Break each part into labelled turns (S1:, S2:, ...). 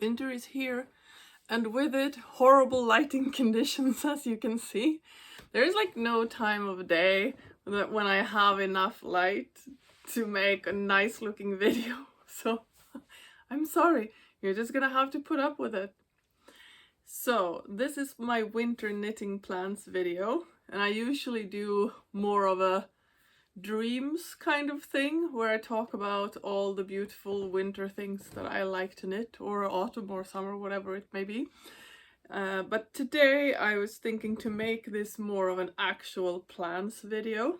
S1: Winter is here, and with it, horrible lighting conditions, as you can see. There is like no time of day when I have enough light to make a nice looking video. So I'm sorry, you're just gonna have to put up with it. So this is my winter knitting plans video, and I usually do more of a dreams kind of thing where I talk about all the beautiful winter things that I like to knit, or autumn or summer, whatever it may be. But today I was thinking to make this more of an actual plans video,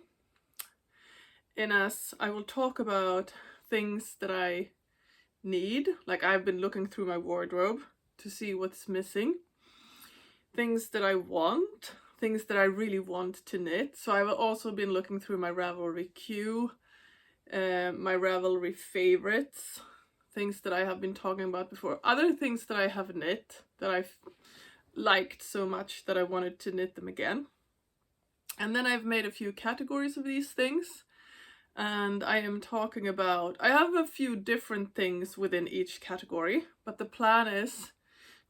S1: in as I will talk about things that I need, like I've been looking through my wardrobe to see what's missing, things that I want, things that I really want to knit. So I've also been looking through my Ravelry queue, my Ravelry favorites, things that I have been talking about before, other things that I have knit that I've liked so much that I wanted to knit them again. And then I've made a few categories of these things, and I am talking about, I have a few different things within each category, but the plan is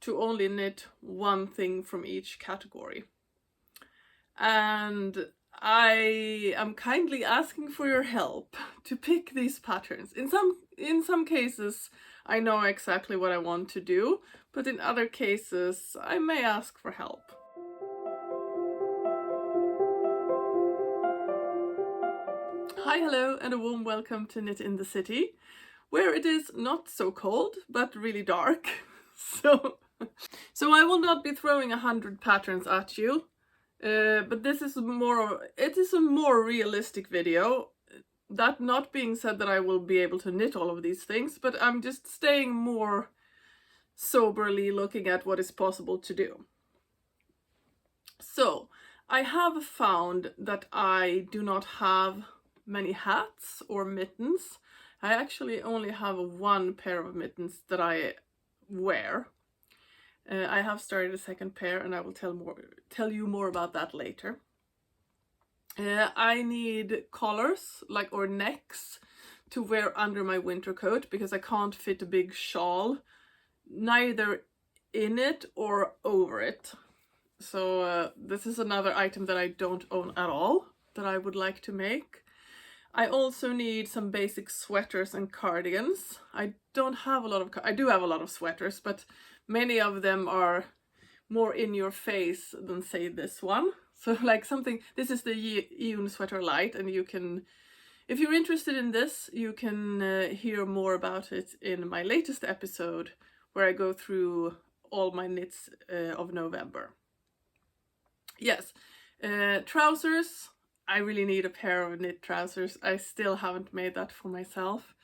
S1: to only knit one thing from each category. And I am kindly asking for your help to pick these patterns. In some cases I know exactly what I want to do, but in other cases I may ask for help. Hi, hello, and a warm welcome to Knit in the City, where it is not so cold but really dark. So I will not be throwing 100 patterns at you. But this is it is a more realistic video. That not being said that I will be able to knit all of these things, but I'm just staying more soberly looking at what is possible to do. So I have found that I do not have many hats or mittens. I actually only have one pair of mittens that I wear. I have started a second pair, and I will tell you more about that later. I need collars, or necks, to wear under my winter coat, because I can't fit a big shawl neither in it or over it. So this is another item that I don't own at all that I would like to make. I also need some basic sweaters and cardigans. I do have a lot of sweaters, but many of them are more in your face than, say, this one. So this is the Gynt sweater light, and you can, if you're interested in this, you can hear more about it in my latest episode where I go through all my knits of November. Yes, trousers. I really need a pair of knit trousers. I still haven't made that for myself.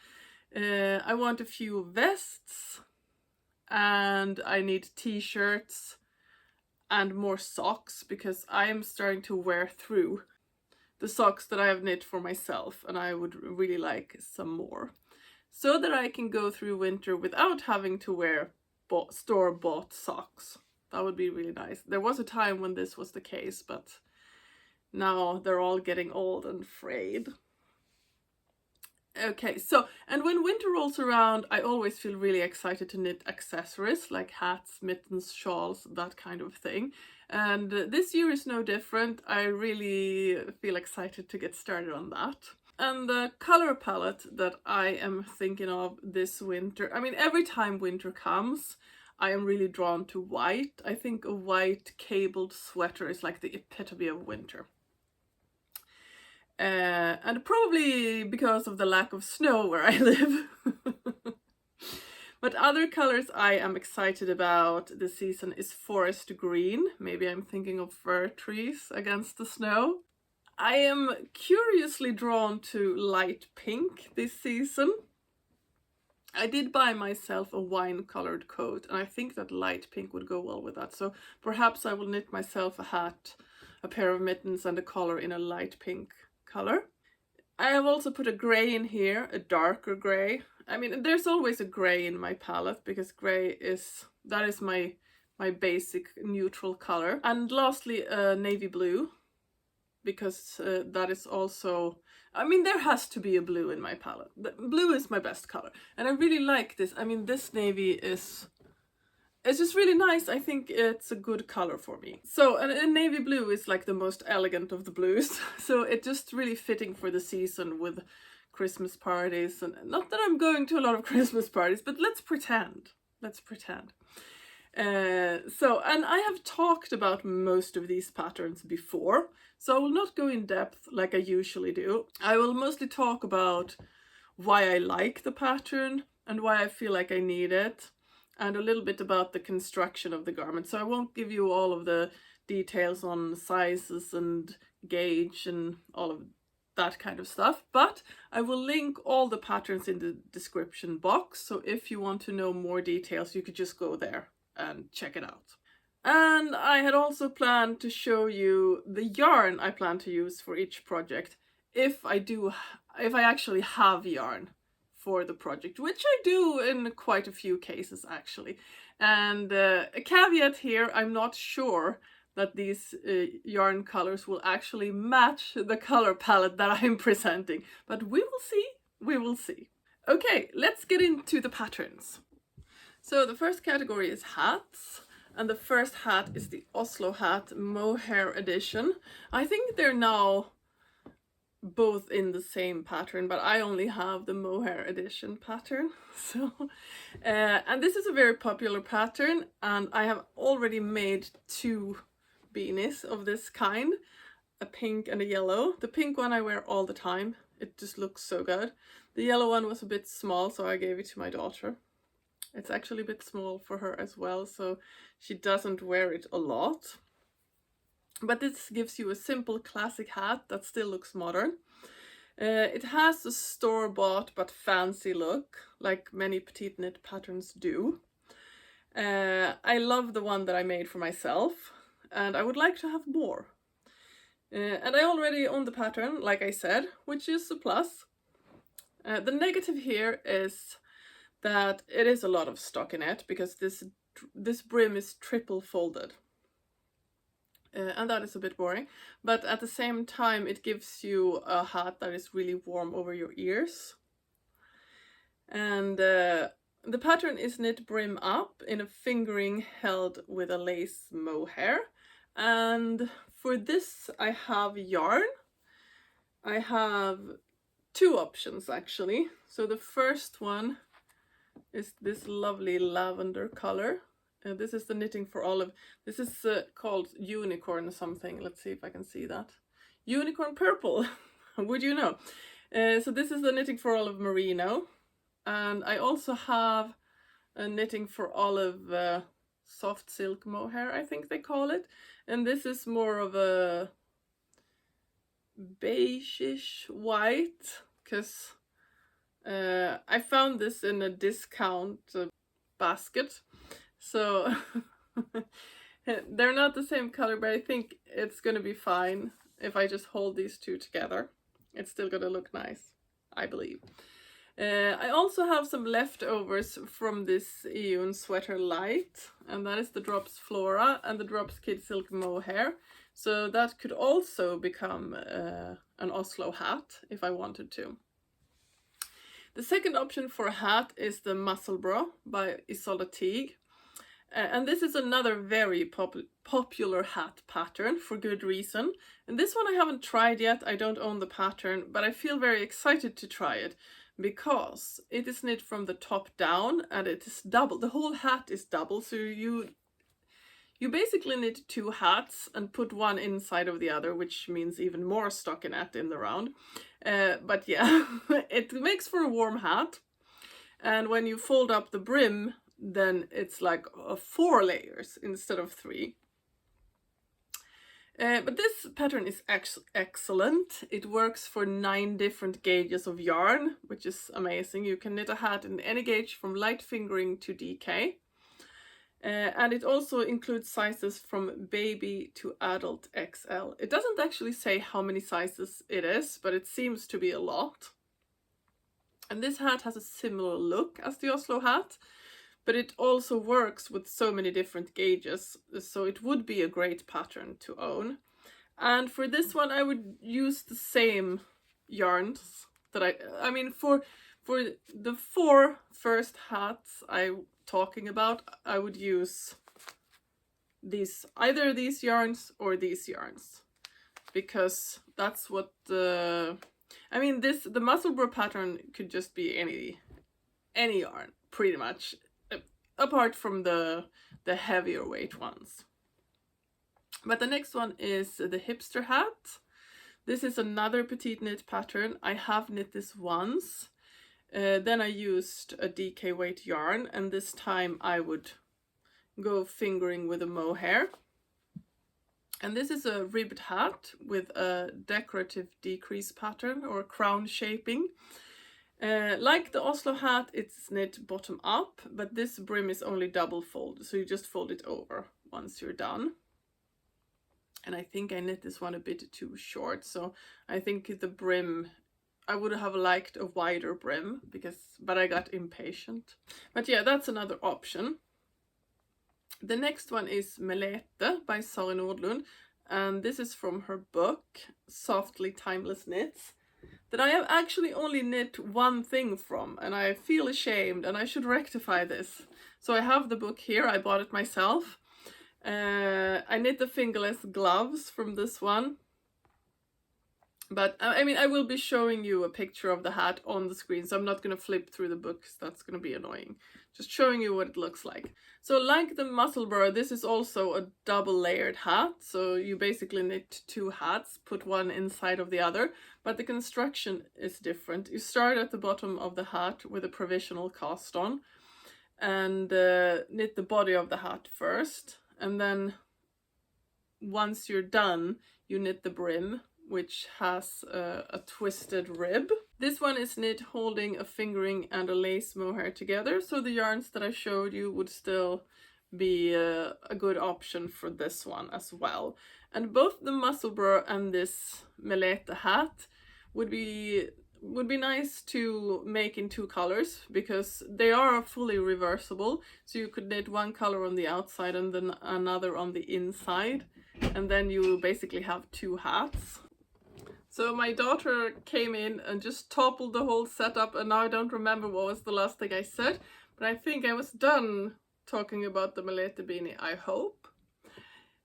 S1: I want a few vests, and I need t-shirts and more socks, because I am starting to wear through the socks that I have knit for myself, and I would really like some more, so that I can go through winter without having to wear store-bought socks. That would be really nice. There was a time when this was the case, but now they're all getting old and frayed. Okay, so, and when winter rolls around, I always feel really excited to knit accessories like hats, mittens, shawls, that kind of thing. And this year is no different. I really feel excited to get started on that. And the color palette that I am thinking of this winter, I mean, every time winter comes, I am really drawn to white. I think a white cabled sweater is like the epitome of winter. And probably because of the lack of snow where I live. But other colors I am excited about this season is forest green. Maybe I'm thinking of fir trees against the snow. I am curiously drawn to light pink this season. I did buy myself a wine-colored coat, and I think that light pink would go well with that. So perhaps I will knit myself a hat, a pair of mittens, and a collar in a light pink color. I have also put a grey in here, a darker grey. I mean, there's always a grey in my palette, because grey is my basic neutral color. And lastly, a navy blue, because that is also, I mean, there has to be a blue in my palette. Blue is my best color, and I really like this. I mean, this navy is it's just really nice. I think it's a good color for me. So, and navy blue is like the most elegant of the blues. So it just really fitting for the season with Christmas parties. And not that I'm going to a lot of Christmas parties, but let's pretend. Let's pretend. So, and I have talked about most of these patterns before, so I will not go in depth like I usually do. I will mostly talk about why I like the pattern and why I feel like I need it, and a little bit about the construction of the garment. So I won't give you all of the details on sizes and gauge and all of that kind of stuff, but I will link all the patterns in the description box, so if you want to know more details, you could just go there and check it out. And I had also planned to show you the yarn I plan to use for each project, if I actually have yarn for the project, which I do in quite a few cases actually. And a caveat here, I'm not sure that these yarn colors will actually match the color palette that I'm presenting, but we will see, we will see. Okay, let's get into the patterns. So the first category is hats, and the first hat is the Oslo hat mohair edition. I think they're now both in the same pattern, but I only have the mohair edition pattern. So, and this is a very popular pattern, and I have already made 2 beanies of this kind, a pink and a yellow. The pink one I wear all the time. It just looks so good. The yellow one was a bit small, so I gave it to my daughter. It's actually a bit small for her as well, so she doesn't wear it a lot. But this gives you a simple classic hat that still looks modern. It has a store-bought but fancy look, like many petite knit patterns do. I love the one that I made for myself, and I would like to have more. And I already own the pattern, like I said, which is a plus. The negative here is that it is a lot of stockinette, because this brim is triple folded. And that is a bit boring, but at the same time it gives you a hat that is really warm over your ears. And the pattern is knit brim up in a fingering held with a lace mohair. And for this I have yarn. I have 2 options actually. So the first one is this lovely lavender color. This is the Knitting for Olive. This is called Unicorn something. Let's see if I can see that. Unicorn Purple, would you know? So this is the Knitting for Olive merino. And I also have a Knitting for Olive soft silk mohair, I think they call it. And this is more of a beigeish white, because I found this in a discount basket. So they're not the same color, but I think it's gonna be fine if I just hold these 2 together. It's still gonna look nice, I believe. I also have some leftovers from this Iun sweater light, and that is the Drops Flora and the Drops Kidsilk mohair. So that could also become an Oslo hat if I wanted to. The second option for a hat is the Musselbro by Isolde Teague. And this is another very popular hat pattern for good reason. And this one I haven't tried yet, I don't own the pattern, but I feel very excited to try it because it is knit from the top down and it is double. The whole hat is double, so you basically knit 2 hats and put one inside of the other, which means even more stockinette in the round. But yeah, it makes for a warm hat. And when you fold up the brim, then it's like 4 layers instead of 3. But this pattern is excellent. It works for 9 different gauges of yarn, which is amazing. You can knit a hat in any gauge from light fingering to DK. And it also includes sizes from baby to adult XL. It doesn't actually say how many sizes it is, but it seems to be a lot. And this hat has a similar look as the Oslo hat, but it also works with so many different gauges, so it would be a great pattern to own. And for this one I would use the same yarns that I mean for the 4 first hats I talking about, I would use these, either these yarns or these yarns, because that's what the, I mean, the Musselburgh pattern could just be any yarn pretty much, apart from the heavier weight ones. But the next one is the hipster hat. This is another petite knit pattern. I have knit this once. Then I used a DK weight yarn, and this time I would go fingering with a mohair. And this is a ribbed hat with a decorative decrease pattern or crown shaping. Like the Oslo hat, it's knit bottom up, but this brim is only double fold, so you just fold it over once you're done. And I think I knit this one a bit too short, so I think the brim, I would have liked a wider brim, but I got impatient. But yeah, that's another option. The next one is Melete by Sari Nordlund, and this is from her book, Softly Timeless Knits, that I have actually only knit one thing from, and I feel ashamed, and I should rectify this. So I have the book here, I bought it myself. I knit the fingerless gloves from this one. But I mean, I will be showing you a picture of the hat on the screen, so I'm not going to flip through the book, because that's going to be annoying. Just showing you what it looks like. So like the Musselburgh, this is also a double layered hat. So you basically knit two hats, put one inside of the other, but the construction is different. You start at the bottom of the hat with a provisional cast on, and knit the body of the hat first. And then once you're done, you knit the brim, which has a twisted rib. This one is knit holding a fingering and a lace mohair together, so the yarns that I showed you would still be a good option for this one as well. And both the Musselburgh and this Melete hat would be nice to make in two colors, because they are fully reversible, so you could knit one color on the outside and then another on the inside, and then you basically have two hats. So my daughter came in and just toppled the whole setup, and now I don't remember what was the last thing I said, but I think I was done talking about the Melete beanie, I hope.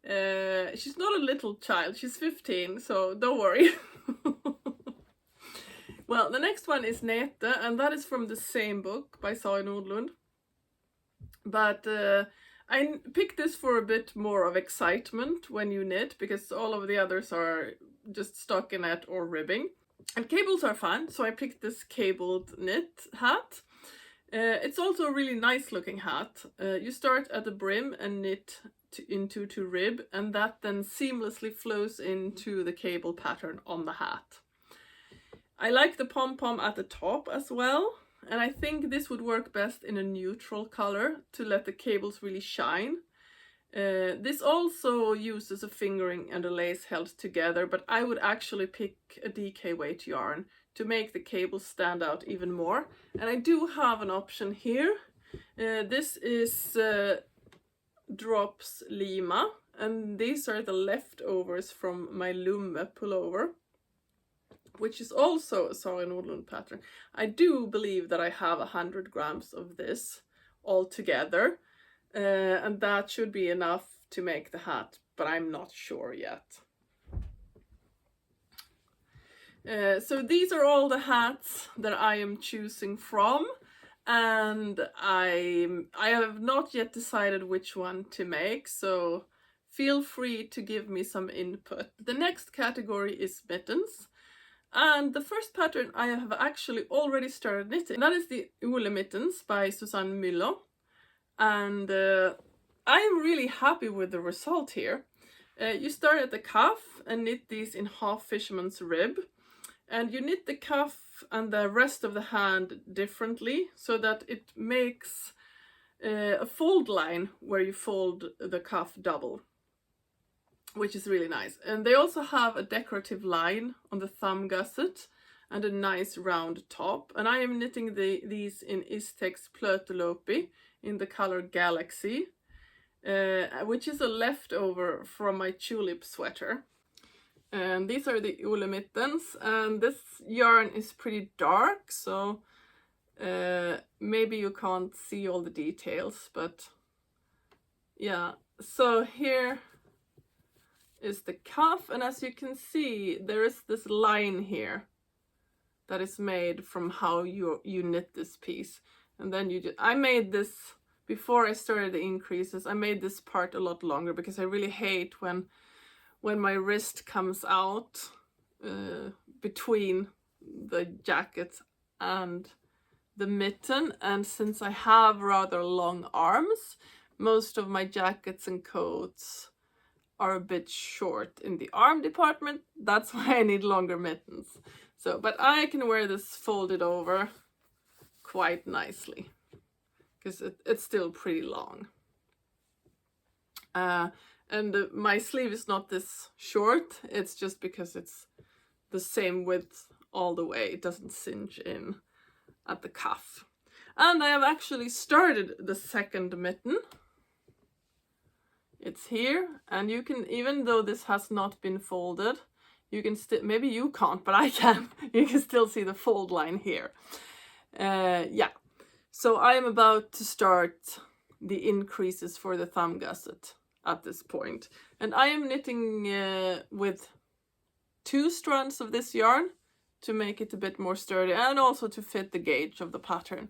S1: She's not a little child, she's 15, so don't worry. Well, the next one is Nete, and that is from the same book by Sari Nordlund. But I picked this for a bit more of excitement when you knit, because all of the others are just stockinette or ribbing. And cables are fun, so I picked this cabled knit hat. It's also a really nice looking hat. You start at the brim and knit into to rib, and that then seamlessly flows into the cable pattern on the hat. I like the pom-pom at the top as well, and I think this would work best in a neutral color to let the cables really shine. This also uses a fingering and a lace held together, but I would actually pick a DK weight yarn to make the cables stand out even more. And I do have an option here. This is Drops Lima, and these are the leftovers from my Lima pullover, which is also a Sari Nordlund pattern. I do believe that I have 100 grams of this all together, and that should be enough to make the hat, but I'm not sure yet. So these are all the hats that I am choosing from, and I have not yet decided which one to make, so feel free to give me some input. The next category is mittens. And the first pattern I have actually already started knitting. That is the Ole Mittens by Susanne Müller. And I am really happy with the result here. You start at the cuff and knit these in half fisherman's rib. And you knit the cuff and the rest of the hand differently, so that it makes a fold line where you fold the cuff double, which is really nice. And they also have a decorative line on the thumb gusset and a nice round top. And I am knitting these in Istex Plötulopi in the color Galaxy, which is a leftover from my tulip sweater. And these are the Ole Mittens, and this yarn is pretty dark, so Maybe you can't see all the details, but yeah. So here is the cuff, and as you can see, there is this line here that is made from how you knit this piece. And then I made this before I started the increases. I made this part a lot longer because I really hate when my wrist comes out between the jacket and the mitten, and since I have rather long arms, most of my jackets and coats are a bit short in the arm department. That's why I need longer mittens. So, but I can wear this folded over quite nicely because it's still pretty long. And my sleeve is not this short. It's just because it's the same width all the way. It doesn't cinch in at the cuff. And I have actually started the second mitten. It's here, and you can, even though this has not been folded, you can still, maybe you can't, but I can. You can still see the fold line here. Yeah, so I am about to start the increases for the thumb gusset at this point. And I am knitting with 2 strands of this yarn to make it a bit more sturdy and also to fit the gauge of the pattern.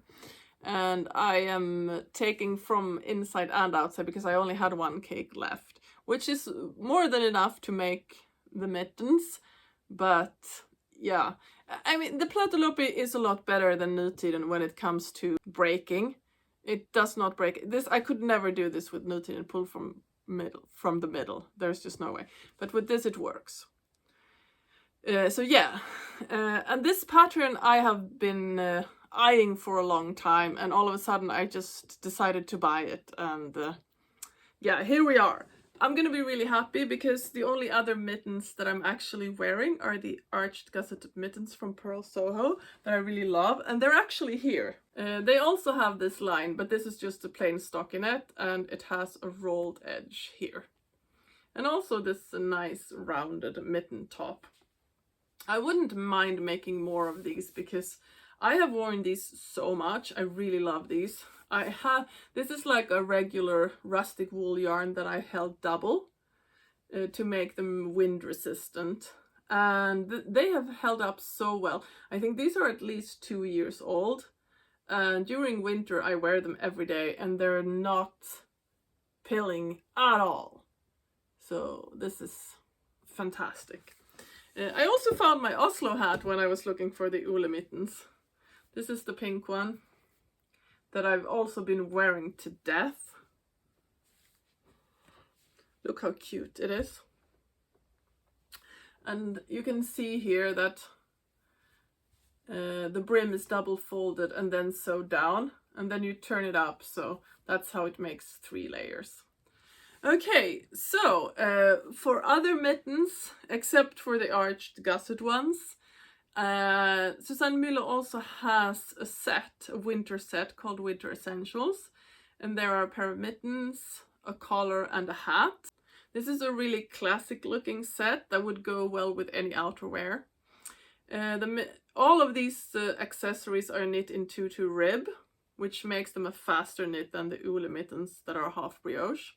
S1: And I am taking from inside and outside because I only had 1 cake left, which is more than enough to make the mittens. But yeah, I mean, the Plötulopi is a lot better than Nutiden when it comes to breaking. It does not break. This, I could never do this with Nutiden, pull from the middle. There's just no way. But with this it works. So yeah, and this pattern I have been eyeing for a long time, and all of a sudden I just decided to buy it, and yeah, here we are. I'm gonna be really happy because the only other mittens that I'm actually wearing are the arched gusseted mittens from Pearl Soho that I really love, and they're actually here. They also have this line, but this is just a plain stockinette, and it has a rolled edge here. And also this nice rounded mitten top. I wouldn't mind making more of these because I have worn these so much. I really love these. This is like a regular rustic wool yarn that I held double to make them wind resistant. And they have held up so well. I think these are at least 2 years old. And during winter I wear them every day and they're not pilling at all. So this is fantastic. I also found my Oslo hat when I was looking for the Ole mittens. This is the pink one that I've also been wearing to death. Look how cute it is. And you can see here that the brim is double folded and then sewed down, and then you turn it up, so that's how it makes 3 layers. Okay, so for other mittens, except for the arched gusset ones, Susanne Müller also has a winter set called Winter Essentials, and there are a pair of mittens, a collar and a hat. This is a really classic looking set that would go well with any outerwear. All of these accessories are knit in 2-2 rib, which makes them a faster knit than the Ole mittens that are half brioche.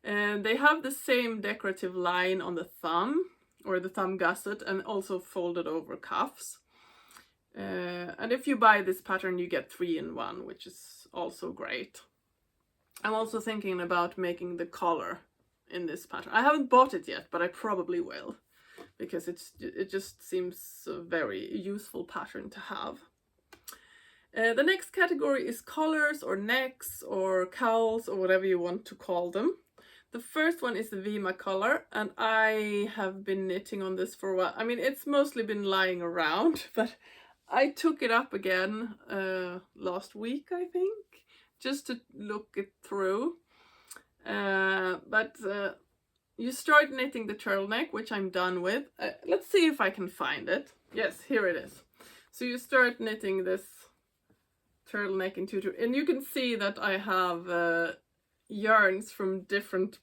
S1: And they have the same decorative line on the thumb, or the thumb gusset, and also folded over cuffs. And if you buy this pattern, you get 3 in 1, which is also great. I'm also thinking about making the collar in this pattern. I haven't bought it yet, but I probably will, because it just seems a very useful pattern to have. The next category is collars or necks or cowls or whatever you want to call them. The first one is the Lima collar, and I have been knitting on this for a while. I mean, it's mostly been lying around, but I took it up again last week, I think, just to look it through. But you start knitting the turtleneck, which I'm done with. Let's see if I can find it. Yes, here it is. So you start knitting this turtleneck in 2-2, and you can see that I have yarns from different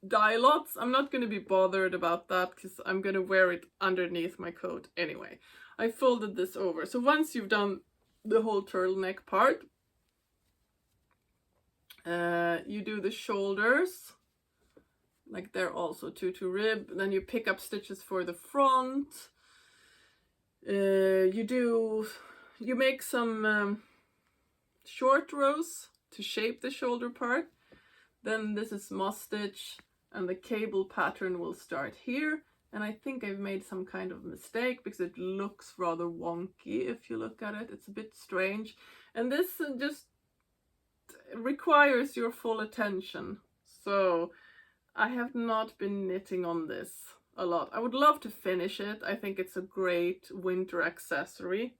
S1: dye lots. I'm not going to be bothered about that because I'm going to wear it underneath my coat anyway. I folded this over. So once you've done the whole turtleneck part. You do the shoulders, like they're also 2-2 rib. Then you pick up stitches for the front. You make some short rows to shape the shoulder part. Then this is moss stitch, and the cable pattern will start here. And I think I've made some kind of mistake because it looks rather wonky if you look at it. It's a bit strange. And this just requires your full attention. So I have not been knitting on this a lot. I would love to finish it. I think it's a great winter accessory.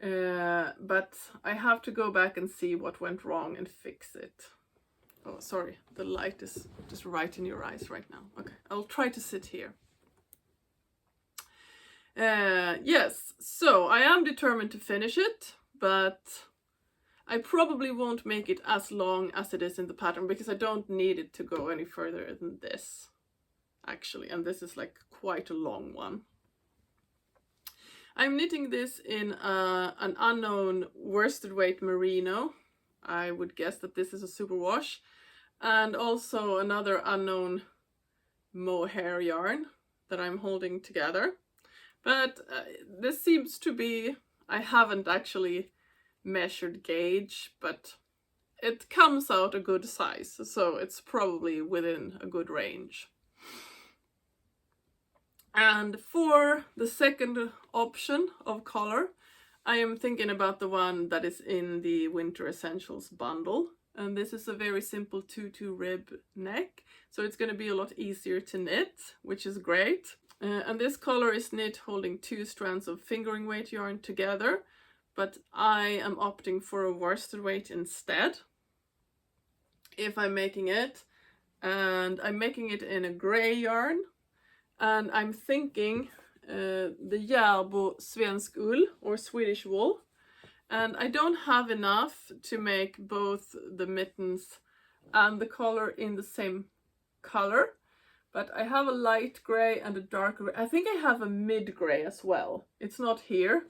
S1: But I have to go back and see what went wrong and fix it. Oh, sorry, the light is just right in your eyes right now. Okay, I'll try to sit here. Yes, so I am determined to finish it, but I probably won't make it as long as it is in the pattern because I don't need it to go any further than this, actually. And this is like quite a long one. I'm knitting this in an unknown worsted weight merino. I would guess that this is a superwash. And also another unknown mohair yarn that I'm holding together. But this seems to be, I haven't actually measured gauge, but it comes out a good size, so it's probably within a good range. And for the second option of color, I am thinking about the one that is in the Winter Essentials bundle. And this is a very simple 2-2 rib neck, so it's going to be a lot easier to knit, which is great. And this color is knit holding 2 strands of fingering weight yarn together, but I am opting for a worsted weight instead if I'm making it. And I'm making it in a gray yarn, and I'm thinking the Järbo svensk ull or Swedish wool. And I don't have enough to make both the mittens and the collar in the same color. But I have a light grey and a dark grey. I think I have a mid grey as well. It's not here,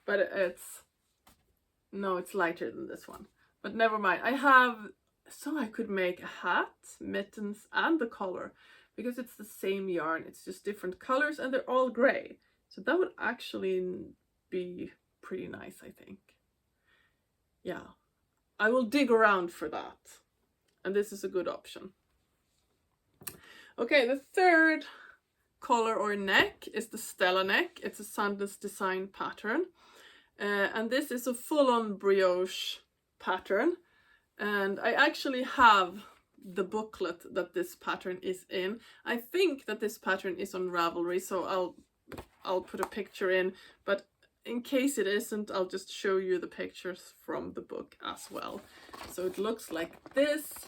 S1: but it's... No, it's lighter than this one. But never mind. I have... So I could make a hat, mittens and the collar. Because it's the same yarn. It's just different colors and they're all grey. So that would actually be pretty nice, I think. Yeah, I will dig around for that. And this is a good option. Okay, the third collar or neck is the Stella neck. It's a Sandnes design pattern. And this is a full-on brioche pattern. And I actually have the booklet that this pattern is in. I think that this pattern is on Ravelry, so I'll put a picture in. But in case it isn't, I'll just show you the pictures from the book as well. So it looks like this.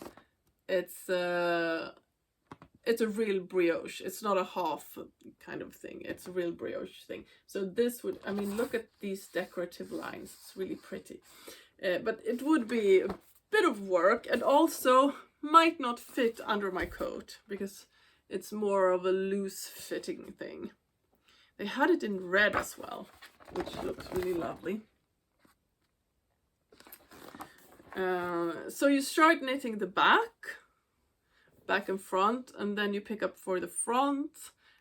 S1: It's a real brioche. It's not a half kind of thing. It's a real brioche thing. So this would, I mean, look at these decorative lines. It's really pretty. But it would be a bit of work and also might not fit under my coat because it's more of a loose fitting thing. They had it in red as well, which looks really lovely. So you start knitting the back and front, and then you pick up for the front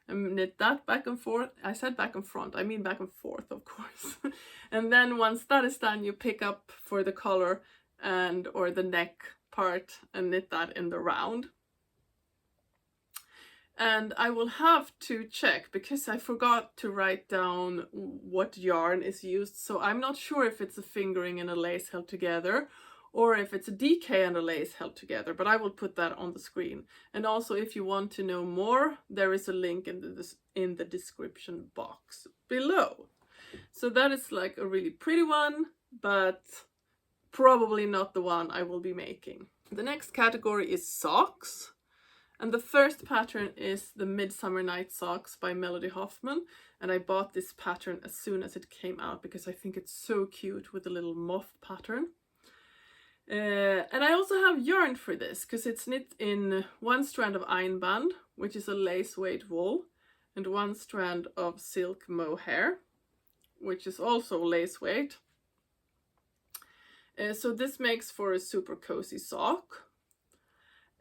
S1: and knit that back and forth. I said back and front, I mean back and forth, of course. And then once that is done, you pick up for the collar and or the neck part and knit that in the round. And I will have to check because I forgot to write down what yarn is used. So I'm not sure if it's a fingering and a lace held together or if it's a DK and a lace held together, but I will put that on the screen. And also if you want to know more, there is a link in the description box below. So that is like a really pretty one, but probably not the one I will be making. The next category is socks. And the first pattern is the Midsummer Night Socks by Melody Hoffman. And I bought this pattern as soon as it came out because I think it's so cute with the little moth pattern. And I also have yarn for this because it's knit in 1 strand of Einband, which is a lace weight wool, and 1 strand of silk mohair, which is also lace weight. So this makes for a super cozy sock.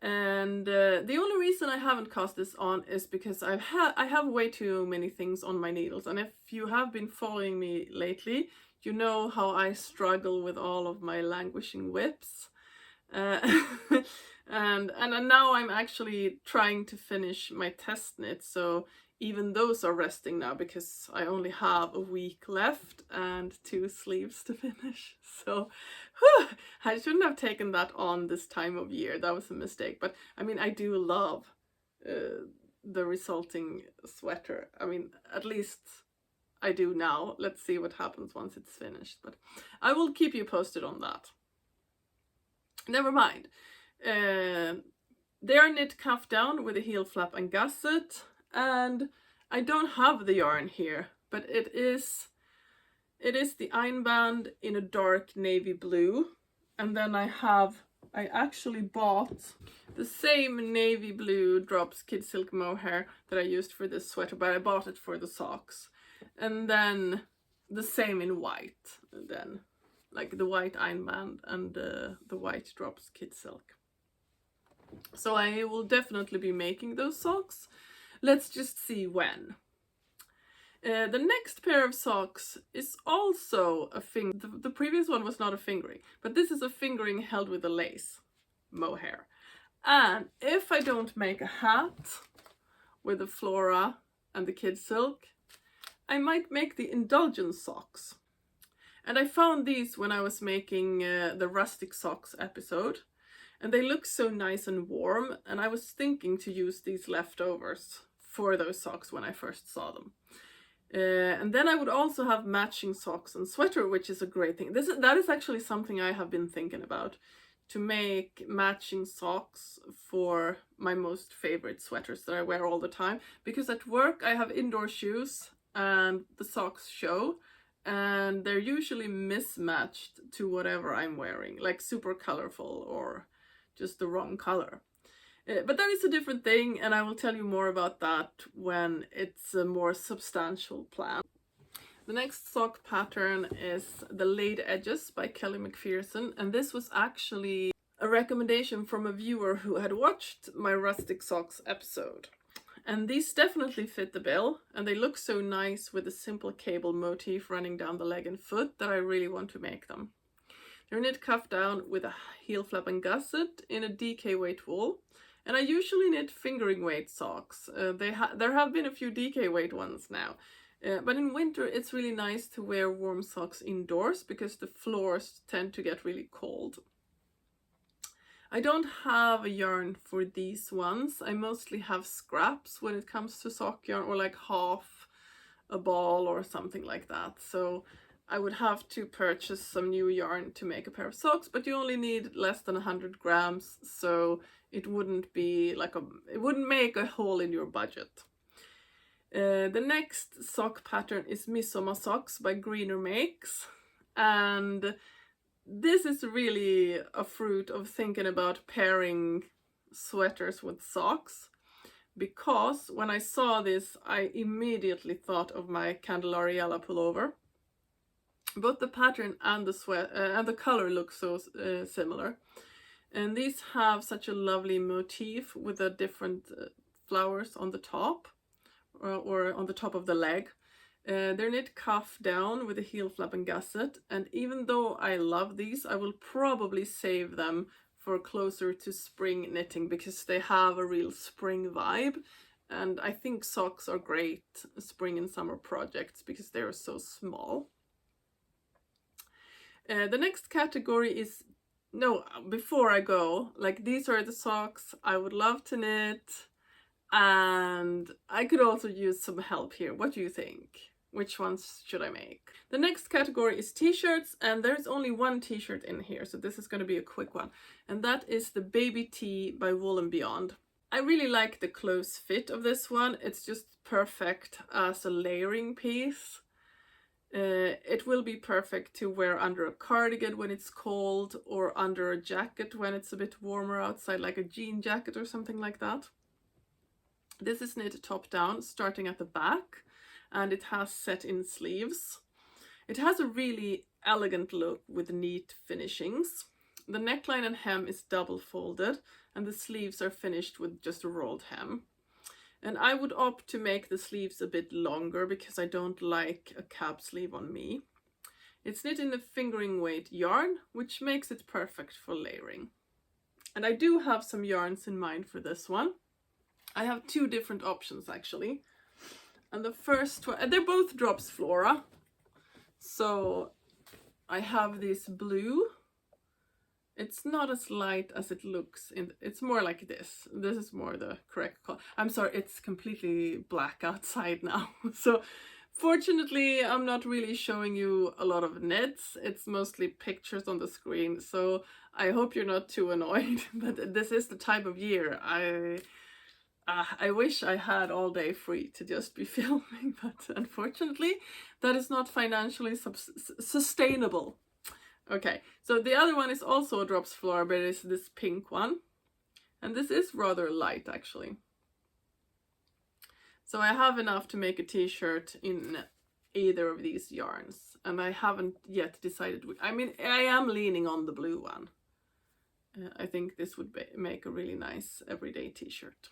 S1: And the only reason I haven't cast this on is because I have way too many things on my needles. And if you have been following me lately, you know how I struggle with all of my languishing whips. And now I'm actually trying to finish my test knit, so even those are resting now because I only have a week left and 2 sleeves to finish. So whew, I shouldn't have taken that on this time of year. That was a mistake. But I mean, I do love the resulting sweater. I mean, at least I do now. Let's see what happens once it's finished. But I will keep you posted on that. Never mind. They are knit cuff down with a heel flap and gusset, and I don't have the yarn here, but it is the Einband in a dark navy blue, and then I actually bought the same navy blue drops kidsilk mohair that I used for this sweater, but I bought it for the socks, and then the same in white, and then like the white Einband and the white drops kidsilk. So I will definitely be making those socks. Let's just see when. The next pair of socks is also a the previous one was not a fingering, but this is a fingering held with a lace mohair. And if I don't make a hat with the Flora and the kidsilk, I might make the indulgence socks. And I found these when I was making the rustic socks episode. And they look so nice and warm, and I was thinking to use these leftovers for those socks when I first saw them. And then I would also have matching socks and sweater, which is a great thing. That is actually something I have been thinking about, to make matching socks for my most favorite sweaters that I wear all the time. Because at work I have indoor shoes and the socks show, and they're usually mismatched to whatever I'm wearing, like super colorful or just the wrong color. But that is a different thing, and I will tell you more about that when it's a more substantial plan. The next sock pattern is the Laid Edges by Kelly McPherson, and this was actually a recommendation from a viewer who had watched my rustic socks episode. And these definitely fit the bill, and they look so nice with a simple cable motif running down the leg and foot that I really want to make them. They're knit cuff down with a heel flap and gusset in a DK weight wool. And I usually knit fingering weight socks. There have been a few DK weight ones now. But in winter it's really nice to wear warm socks indoors because the floors tend to get really cold. I don't have a yarn for these ones. I mostly have scraps when it comes to sock yarn, or like half a ball or something like that. So I would have to purchase some new yarn to make a pair of socks, but you only need less than 100 grams, so it wouldn't be like it wouldn't make a hole in your budget. The next sock pattern is Midsommar Socks by Greener Makes, and this is really a fruit of thinking about pairing sweaters with socks, because when I saw this I immediately thought of my Candelariella pullover. Both the pattern and the color look so similar, and these have such a lovely motif with the different flowers on the top, or on the top of the leg. They're knit cuff down with a heel flap and gusset, and even though I love these, I will probably save them for closer to spring knitting because they have a real spring vibe, and I think socks are great spring and summer projects because they're so small. The next category is, no, before I go, like, these are the socks I would love to knit, and I could also use some help here. What do you think? Which ones should I make? The next category is t-shirts, and there's only one t-shirt in here, so this is going to be a quick one, and that is the Baby Tee by Wool & Beyond. I really like the close fit of this one. It's just perfect as a layering piece. It will be perfect to wear under a cardigan when it's cold, or under a jacket when it's a bit warmer outside, like a jean jacket or something like that. This is knit top down, starting at the back, and it has set-in sleeves. It has a really elegant look with neat finishings. The neckline and hem is double folded, and the sleeves are finished with just a rolled hem. And I would opt to make the sleeves a bit longer because I don't like a cap sleeve on me. It's knit in a fingering weight yarn, which makes it perfect for layering. And I do have some yarns in mind for this one. I have two different options actually. And the first one, they're both drops Flora. So I have this blue. It's not as light as it looks. It's more like this. This is more the correct color. I'm sorry, it's completely black outside now. So fortunately, I'm not really showing you a lot of knits. It's mostly pictures on the screen. So I hope you're not too annoyed. But this is the time of year. I wish I had all day free to just be filming, but unfortunately, that is not financially sustainable. Okay, so the other one is also a drops Flora, but it's this pink one. And this is rather light, actually. So I have enough to make a t-shirt in either of these yarns. And I haven't yet decided. I mean, I am leaning on the blue one. I think this would make a really nice everyday t-shirt.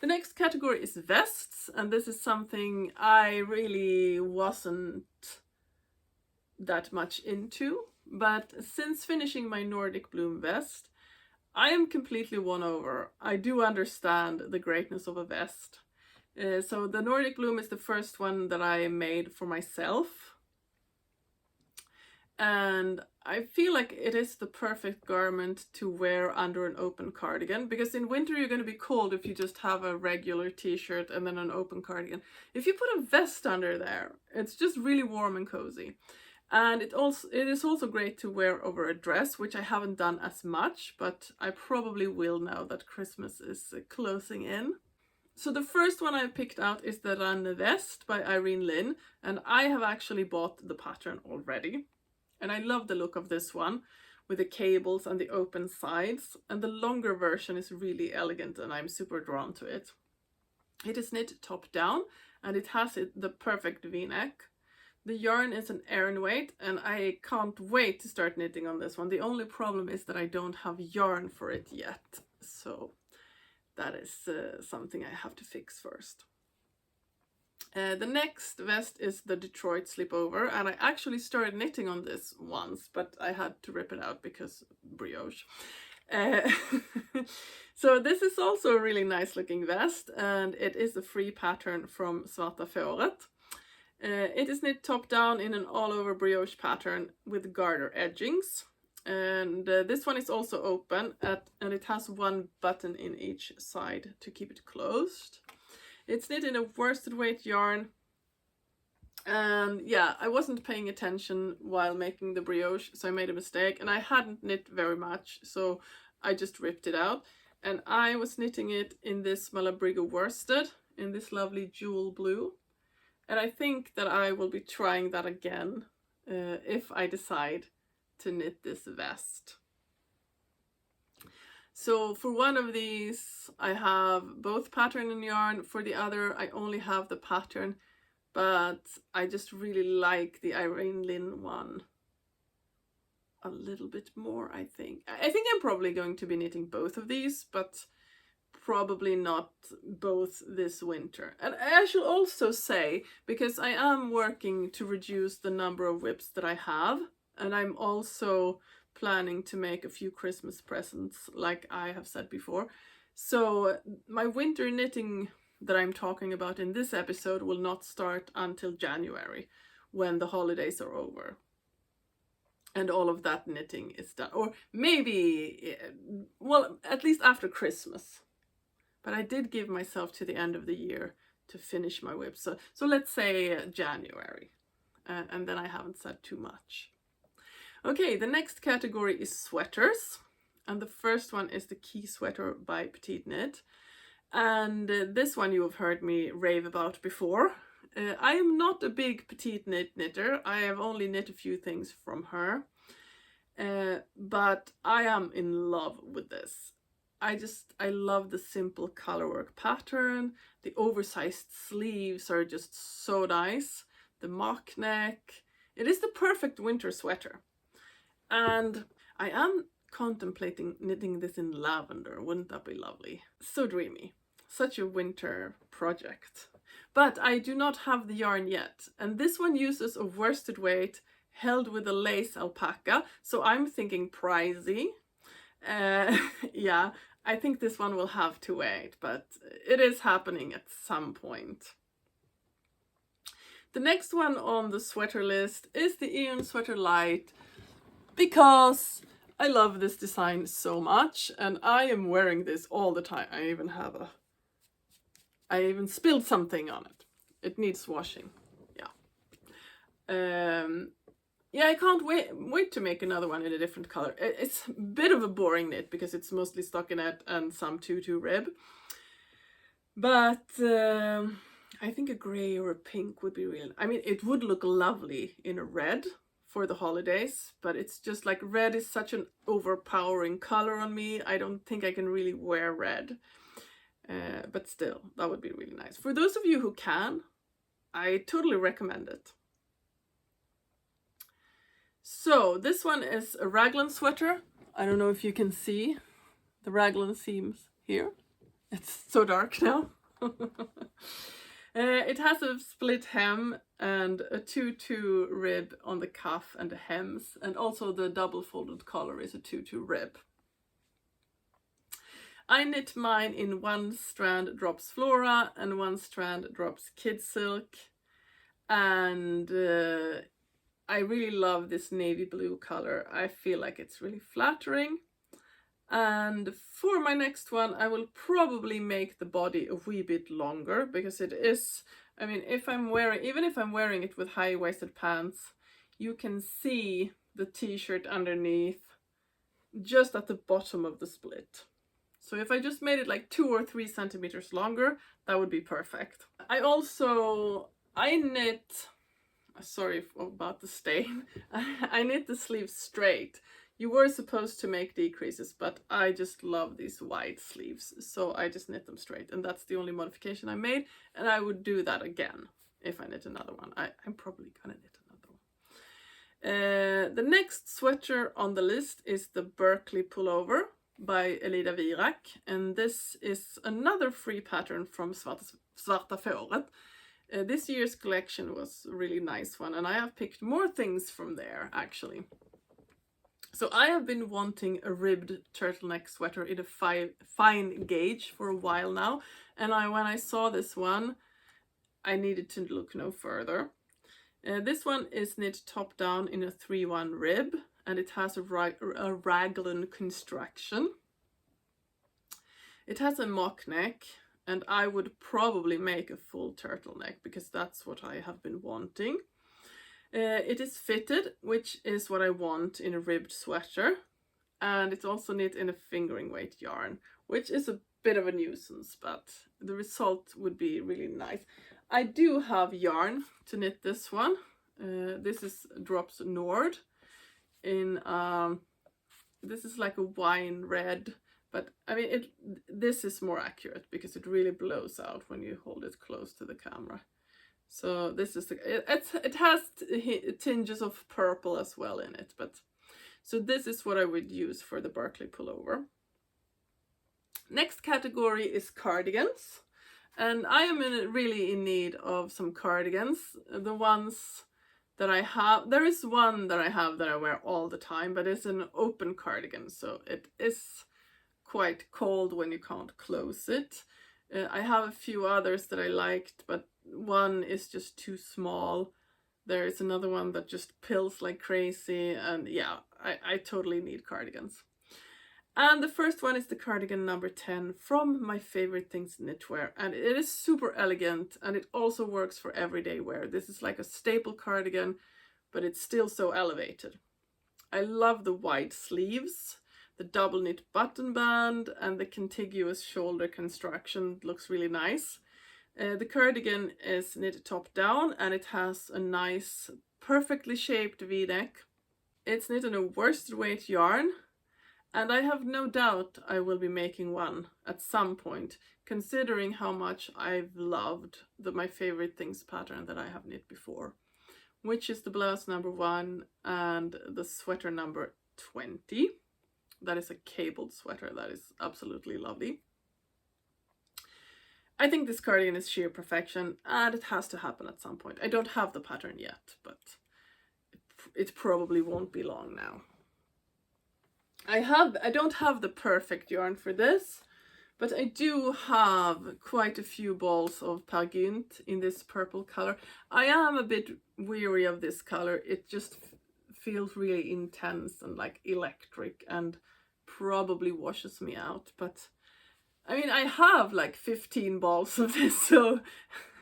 S1: The next category is vests, and this is something I really wasn't that much into, but since finishing my Nordic bloom vest, I am completely won over. I do understand the greatness of a vest. So the Nordic bloom is the first one that I made for myself. And I feel like it is the perfect garment to wear under an open cardigan, because in winter you're going to be cold if you just have a regular t-shirt and then an open cardigan. If you put a vest under there, it's just really warm and cozy. And it is also great to wear over a dress, which I haven't done as much, but I probably will now that Christmas is closing in. So the first one I picked out is the Ranne vest by Lin, and I have actually bought the pattern already. And I love the look of this one with the cables and the open sides, and the longer version is really elegant and I'm super drawn to it. It is knit top down and it has the perfect v-neck. The yarn is an Aran weight and I can't wait to start knitting on this one. The only problem is that I don't have yarn for it yet, so that is something I have to fix first. The next vest is the Detroit Slipover, and I actually started knitting on this once, but I had to rip it out because brioche. So this is also a really nice looking vest, and it is a free pattern from Svarta Fåret. It is knit top down in an all over brioche pattern with garter edgings. And this one is also open and it has one button in each side to keep it closed. It's knit in a worsted weight yarn, and yeah, I wasn't paying attention while making the brioche, so I made a mistake, and I hadn't knit very much, so I just ripped it out. And I was knitting it in this Malabrigo worsted, in this lovely jewel blue, and I think that I will be trying that again if I decide to knit this vest. So for one of these, I have both pattern and yarn. For the other, I only have the pattern, but I just really like the Lin one a little bit more, I think. I think I'm probably going to be knitting both of these, but probably not both this winter. And I should also say, because I am working to reduce the number of whips that I have, and I'm also planning to make a few Christmas presents, like I have said before. So my winter knitting that I'm talking about in this episode will not start until January, when the holidays are over and all of that knitting is done. Or maybe, well, at least after Christmas. But I did give myself to the end of the year to finish my whip. So let's say January. And then I haven't said too much. Okay, the next category is sweaters, and the first one is the Key Sweater by Petite Knit, and this one you have heard me rave about before. I am not a big Petite Knit knitter. I have only knit a few things from her, but I am in love with this. I love the simple colorwork pattern. The oversized sleeves are just so nice. The mock neck. It is the perfect winter sweater. And I am contemplating knitting this in lavender. Wouldn't that be lovely? So dreamy. Such a winter project. But I do not have the yarn yet. And this one uses a worsted weight held with a lace alpaca. So I'm thinking pricey. Yeah, I think this one will have to wait, but it is happening at some point. The next one on the sweater list is the Ion Sweater Light, because I love this design so much and I am wearing this all the time. I even spilled something on it. It needs washing. Yeah. Yeah, I can't wait to make another one in a different color. It's a bit of a boring knit because it's mostly stockinette and some tutu rib. But I think a grey or a pink would be real. I mean, it would look lovely in a red for the holidays, but it's just like red is such an overpowering color on me. I don't think I can really wear red. But still, that would be really nice. For those of you who can, I totally recommend it. So this one is a raglan sweater. I don't know if you can see the raglan seams here. It's so dark now. It has a split hem and a tutu rib on the cuff and the hems, and also the double folded collar is a tutu rib. I knit mine in 1 strand drops Flora and 1 strand drops kidsilk, and I really love this navy blue color. I feel like it's really flattering. And for my next one, I will probably make the body a wee bit longer, because it is, I mean, even if I'm wearing it with high-waisted pants, you can see the t-shirt underneath just at the bottom of the split. So if I just made it like 2 or 3 centimeters longer, that would be perfect. I knit, sorry about the stain, I knit the sleeves straight. You were supposed to make decreases, but I just love these wide sleeves, so I just knit them straight, and that's the only modification I made, and I would do that again if I knit another one. I'm probably gonna knit another one. The next sweater on the list is the Berkeley pullover by Elin, and this is another free pattern from Svarta Fåret. This year's collection was a really nice one, and I have picked more things from there actually. So I have been wanting a ribbed turtleneck sweater in a fine gauge for a while now, and when I saw this one, I needed to look no further. This one is knit top down in a 3-1 rib, and it has a raglan construction. It has a mock neck, and I would probably make a full turtleneck because that's what I have been wanting. It is fitted, which is what I want in a ribbed sweater, and it's also knit in a fingering weight yarn, which is a bit of a nuisance, but the result would be really nice. I do have yarn to knit this one. This is Drops Nord in this is like a wine red, but I mean this is more accurate because it really blows out when you hold it close to the camera. So this is it has tinges of purple as well in it, but so this is what I would use for the Berkeley pullover. Next category is cardigans, and I am really in need of some cardigans. The ones that I have, there is one that I have that I wear all the time, but it's an open cardigan, so it is quite cold when you can't close it. I have a few others that I liked, but one is just too small. There is another one that just pills like crazy, and yeah, I totally need cardigans. And the first one is the cardigan number 10 from My Favorite Things Knitwear, and it is super elegant, and it also works for everyday wear. This is like a staple cardigan, but it's still so elevated. I love the wide sleeves, the double knit button band, and the contiguous shoulder construction. It looks really nice. The cardigan is knit top down, and it has a nice, perfectly shaped V-neck. It's knit in a worsted weight yarn, and I have no doubt I will be making one at some point, considering how much I've loved My Favorite Things pattern that I have knit before, which is the blouse number 1 and the sweater number 20. That is a cabled sweater. That is absolutely lovely. I think this cardigan is sheer perfection, and it has to happen at some point. I don't have the pattern yet, but it probably won't be long now. I don't have the perfect yarn for this, but I do have quite a few balls of Gynt in this purple color. I am a bit weary of this color. It just feels really intense and like electric and probably washes me out. But I mean, I have like 15 balls of this, so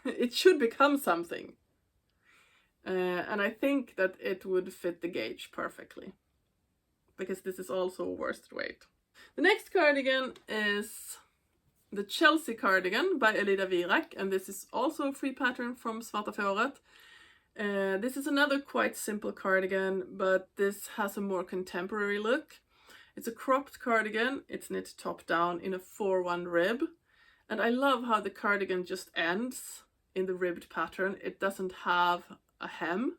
S1: it should become something. And I think that it would fit the gauge perfectly, because this is also worsted weight. The next cardigan is the Chelsea cardigan by Elin, and this is also a free pattern from Svarta Fåret. This is another quite simple cardigan, but this has a more contemporary look. It's a cropped cardigan. It's knit top down in a 4-1 rib, and I love how the cardigan just ends in the ribbed pattern. It doesn't have a hem.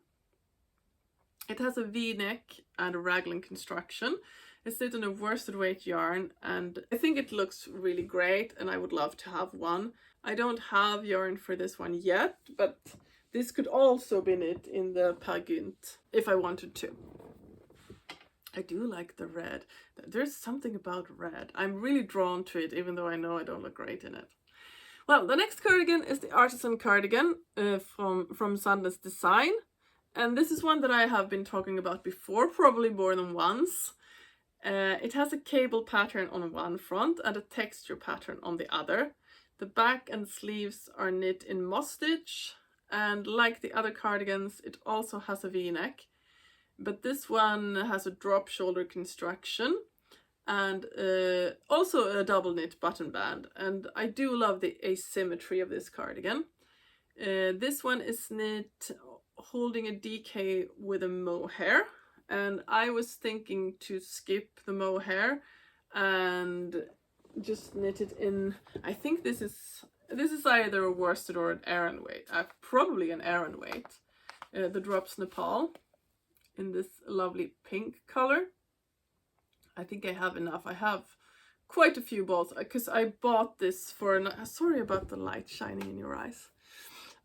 S1: It has a V-neck and a raglan construction. It's knit in a worsted weight yarn, and I think it looks really great, and I would love to have one. I don't have yarn for this one yet, but this could also be knit in the Gynt if I wanted to. I do like the red. There's something about red. I'm really drawn to it, even though I know I don't look great in it. Well, the next cardigan is the Artisan cardigan from Sandnes Design. And this is one that I have been talking about before, probably more than once. It has a cable pattern on one front and a texture pattern on the other. The back and sleeves are knit in moss stitch, and like the other cardigans, it also has a V-neck. But this one has a drop shoulder construction and also a double knit button band. And I do love the asymmetry of this cardigan. This one is knit holding a DK with a mohair, and I was thinking to skip the mohair and just knit it in. I think this is either a worsted or an Aran weight. Probably an Aran weight. The drops Nepal in this lovely pink color. I think I have enough. I have quite a few balls because I bought this for sorry about the light shining in your eyes.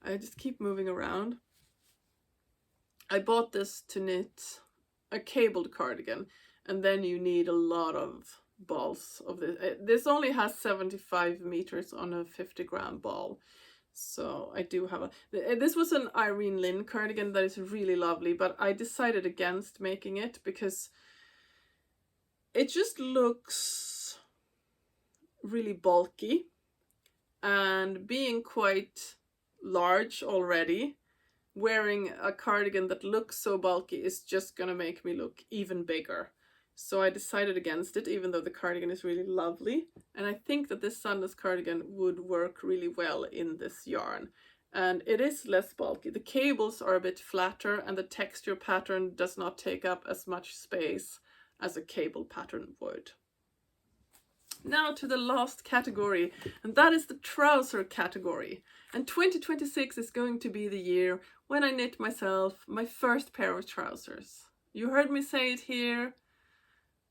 S1: I just keep moving around. I bought this to knit a cabled cardigan, and then you need a lot of balls of this. This only has 75 meters on a 50-gram ball. So I do have this was an Irene Lynn cardigan that is really lovely, but I decided against making it because it just looks really bulky, and being quite large already, wearing a cardigan that looks so bulky is just gonna make me look even bigger. So I decided against it, even though the cardigan is really lovely. And I think that this Sandnes cardigan would work really well in this yarn. And it is less bulky. The cables are a bit flatter, and the texture pattern does not take up as much space as a cable pattern would. Now to the last category, and that is the trouser category. And 2026 is going to be the year when I knit myself my first pair of trousers. You heard me say it here.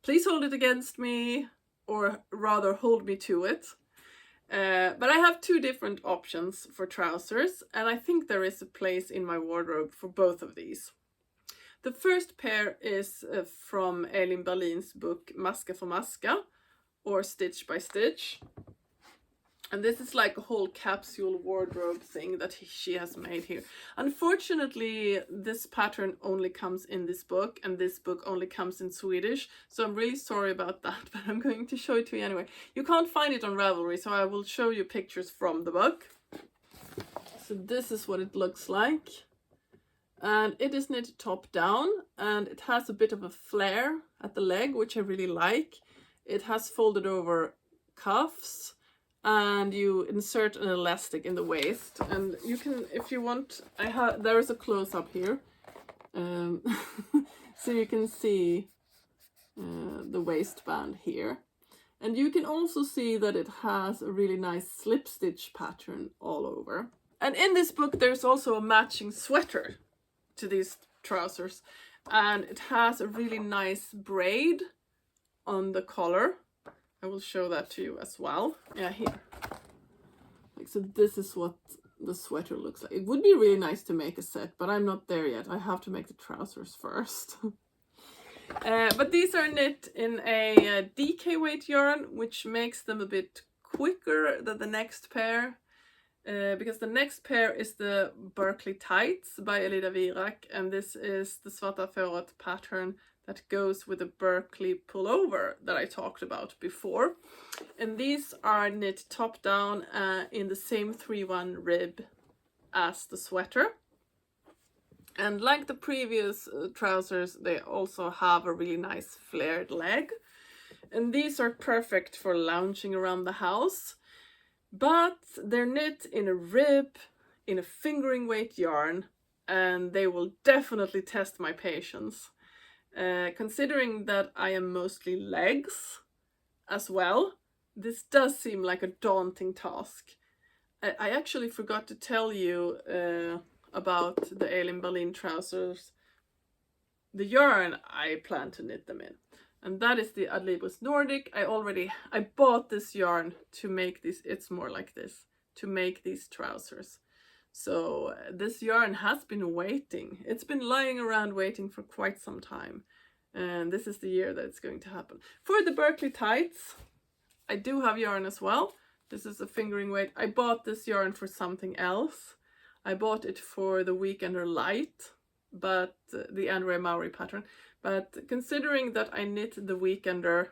S1: Please hold it against me, or rather hold me to it. But I have two different options for trousers, and I think there is a place in my wardrobe for both of these. The first pair is from Elin Berlin's book Maska för maska, or Stitch by Stitch. And this is like a whole capsule wardrobe thing that she has made here. Unfortunately, this pattern only comes in this book, and this book only comes in Swedish. So I'm really sorry about that, but I'm going to show it to you anyway. You can't find it on Ravelry, so I will show you pictures from the book. So this is what it looks like. And it is knit top down, and it has a bit of a flare at the leg, which I really like. It has folded over cuffs, and you insert an elastic in the waist, and you can, if you want, there is a close-up here, so you can see the waistband here, and you can also see that it has a really nice slip stitch pattern all over. And in this book there's also a matching sweater, to these trousers, and it has a really nice braid on the collar. I will show that to you as well. Yeah, here. Like, so this is what the sweater looks like. It would be really nice to make a set, but I'm not there yet. I have to make the trousers first. But these are knit in a DK weight yarn, which makes them a bit quicker than the next pair. Because the next pair is the Berkeley Tights by Elida Virak, and this is the Svarta Fåret pattern that goes with the Berkeley pullover that I talked about before. And these are knit top down in the same 3-1 rib as the sweater. And like the previous trousers, they also have a really nice flared leg. And these are perfect for lounging around the house. But they're knit in a rib, in a fingering weight yarn, and they will definitely test my patience. Considering that I am mostly legs as well, this does seem like a daunting task. I actually forgot to tell you about the Elin Berlin trousers, the yarn I plan to knit them in. And that is the Adlibris Nordic. I bought this yarn to make these, it's more like this, to make these trousers. So this yarn has been waiting. It's been lying around waiting for quite some time. And this is the year that it's going to happen. For the Berkeley Tights, I do have yarn as well. This is a fingering weight. I bought this yarn for something else. I bought it for the Weekender Light, but the Andrea Maury pattern. But considering that I knit the Weekender,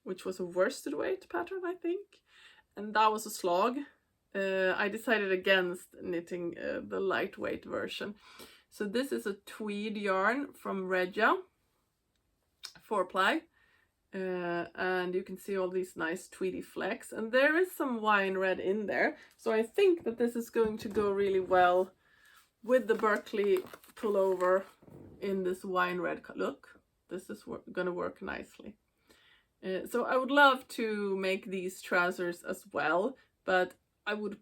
S1: which was a worsted weight pattern, I think, and that was a slog, I decided against knitting the lightweight version. So this is a tweed yarn from Regia, 4-ply, and you can see all these nice tweedy flecks, and there is some wine red in there. So I think that this is going to go really well with the Berkeley pullover in this wine red look. This is gonna work nicely. So I would love to make these trousers as well, but I will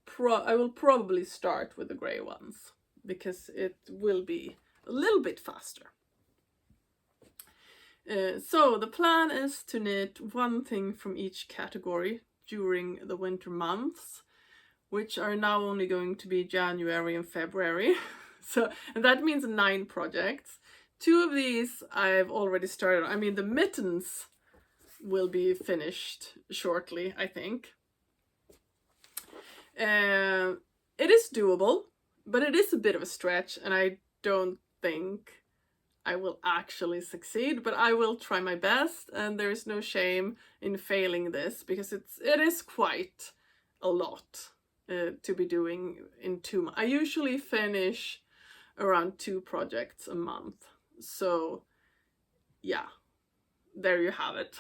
S1: probably start with the grey ones because it will be a little bit faster. So the plan is to knit one thing from each category during the winter months, which are now only going to be January and February. And that means 9 projects. 2 of these I've already started. I mean, the mittens will be finished shortly, I think. It is doable, but it is a bit of a stretch, and I don't think I will actually succeed, but I will try my best, and there is no shame in failing this, because it is quite a lot to be doing in 2 months. I usually finish around 2 projects a month. So yeah, there you have it.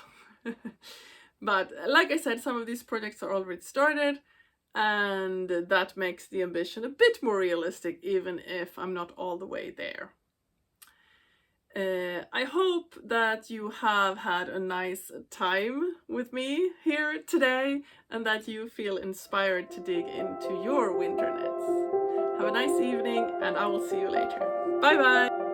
S1: But like I said, some of these projects are already started, and that makes the ambition a bit more realistic, even if I'm not all the way there. I hope that you have had a nice time with me here today, and that you feel inspired to dig into your winter knits. Have a nice evening, and I will see you later. Bye bye!